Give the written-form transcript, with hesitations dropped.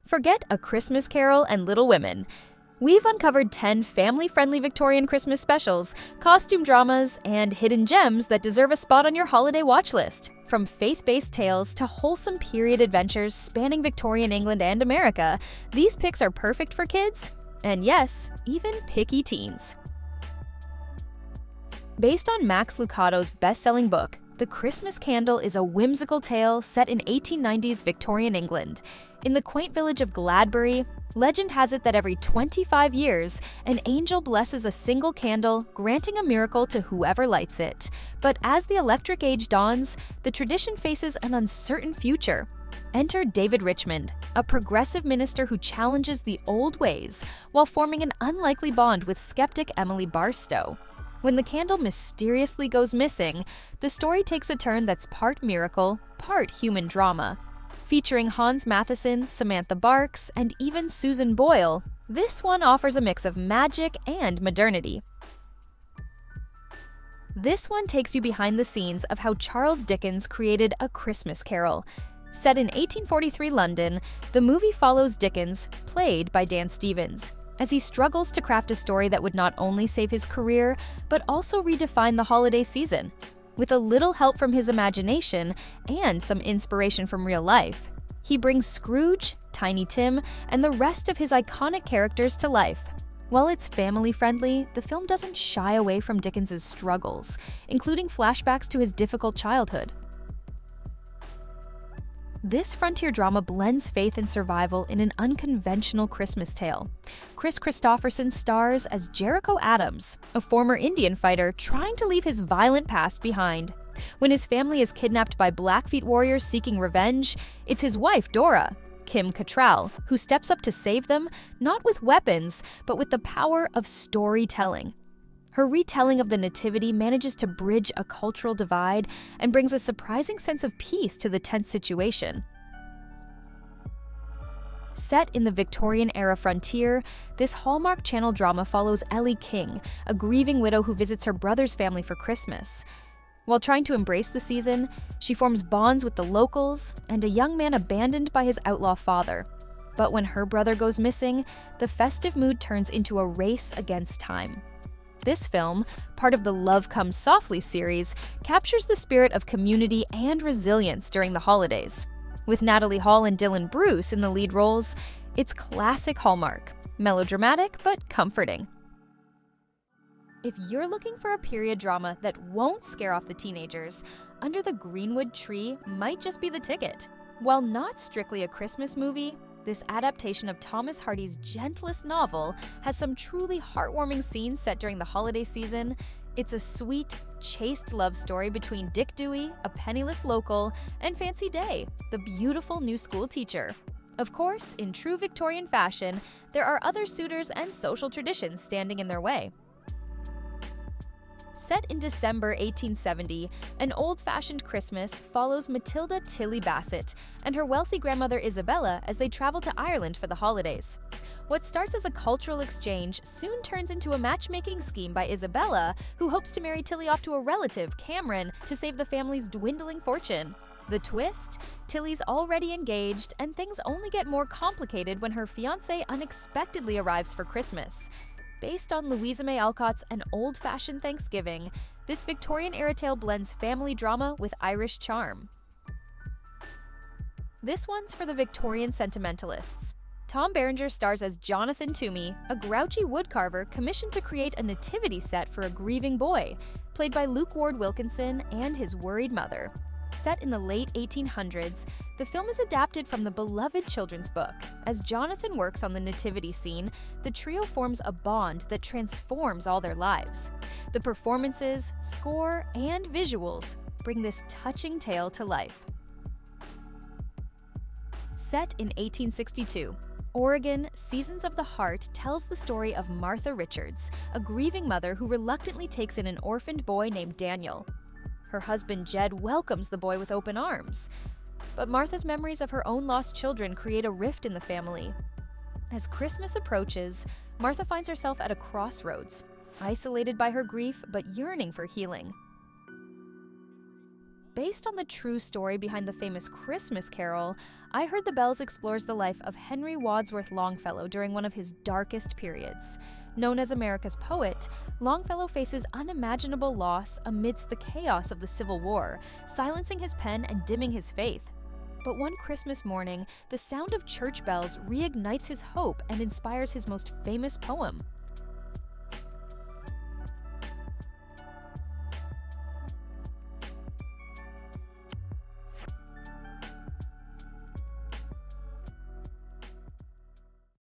Forget A Christmas Carol and Little Women. We've uncovered 10 family-friendly Victorian Christmas specials, costume dramas, and hidden gems that deserve a spot on your holiday watch list. From faith-based tales to wholesome period adventures spanning Victorian England and America, these picks are perfect for kids, and yes, even picky teens. Based on Max Lucado's best-selling book, The Christmas Candle is a whimsical tale set in 1890s Victorian England. In the quaint village of Gladbury, legend has it that every 25 years, an angel blesses a single candle, granting a miracle to whoever lights it. But as the electric age dawns, the tradition faces an uncertain future. Enter David Richmond, a progressive minister who challenges the old ways while forming an unlikely bond with skeptic Emily Barstow. When the candle mysteriously goes missing, the story takes a turn that's part miracle, part human drama. Featuring Hans Matheson, Samantha Barks, and even Susan Boyle, this one offers a mix of magic and modernity. This one takes you behind the scenes of how Charles Dickens created A Christmas Carol. Set in 1843 London, the movie follows Dickens, played by Dan Stevens, as he struggles to craft a story that would not only save his career, but also redefine the holiday season. With a little help from his imagination and some inspiration from real life, he brings Scrooge, Tiny Tim, and the rest of his iconic characters to life. While it's family-friendly, the film doesn't shy away from Dickens' struggles, including flashbacks to his difficult childhood. This frontier drama blends faith and survival in an unconventional Christmas tale. Chris Christopherson stars as Jericho Adams, a former Indian fighter trying to leave his violent past behind. When his family is kidnapped by Blackfeet warriors seeking revenge, it's his wife, Dora, Kim Cattrall, who steps up to save them, not with weapons, but with the power of storytelling. Her retelling of the Nativity manages to bridge a cultural divide and brings a surprising sense of peace to the tense situation. Set in the Victorian-era frontier, this Hallmark Channel drama follows Ellie King, a grieving widow who visits her brother's family for Christmas. While trying to embrace the season, she forms bonds with the locals and a young man abandoned by his outlaw father. But when her brother goes missing, the festive mood turns into a race against time. This film, part of the Love Comes Softly series, captures the spirit of community and resilience during the holidays. With Natalie Hall and Dylan Bruce in the lead roles, it's classic Hallmark, melodramatic but comforting. If you're looking for a period drama that won't scare off the teenagers, Under the Greenwood Tree might just be the ticket. While not strictly a Christmas movie, this adaptation of Thomas Hardy's gentlest novel has some truly heartwarming scenes set during the holiday season. It's a sweet, chaste love story between Dick Dewey, a penniless local, and Fancy Day, the beautiful new school teacher. Of course, in true Victorian fashion, there are other suitors and social traditions standing in their way. Set in December 1870, An Old-Fashioned Christmas follows Matilda Tilly Bassett and her wealthy grandmother Isabella as they travel to Ireland for the holidays. What starts as a cultural exchange soon turns into a matchmaking scheme by Isabella, who hopes to marry Tilly off to a relative, Cameron, to save the family's dwindling fortune. The twist? Tilly's already engaged, and things only get more complicated when her fiancé unexpectedly arrives for Christmas. Based on Louisa May Alcott's An Old-Fashioned Thanksgiving, this Victorian-era tale blends family drama with Irish charm. This one's for the Victorian sentimentalists. Tom Berenger stars as Jonathan Toomey, a grouchy woodcarver commissioned to create a nativity set for a grieving boy, played by Luke Ward Wilkinson and his worried mother. Set in the late 1800s, the film is adapted from the beloved children's book. As Jonathan works on the nativity scene, the trio forms a bond that transforms all their lives. The performances, score, and visuals bring this touching tale to life. Set in 1862, Oregon, Seasons of the Heart tells the story of Martha Richards, a grieving mother who reluctantly takes in an orphaned boy named Daniel. Her husband Jed welcomes the boy with open arms. But Martha's memories of her own lost children create a rift in the family. As Christmas approaches, Martha finds herself at a crossroads, isolated by her grief but yearning for healing. based on the true story behind the famous Christmas Carol, I Heard the Bells explores the life of Henry Wadsworth Longfellow during one of his darkest periods. Known as America's poet, Longfellow faces unimaginable loss amidst the chaos of the Civil War, silencing his pen and dimming his faith. But one Christmas morning, the sound of church bells reignites his hope and inspires his most famous poem.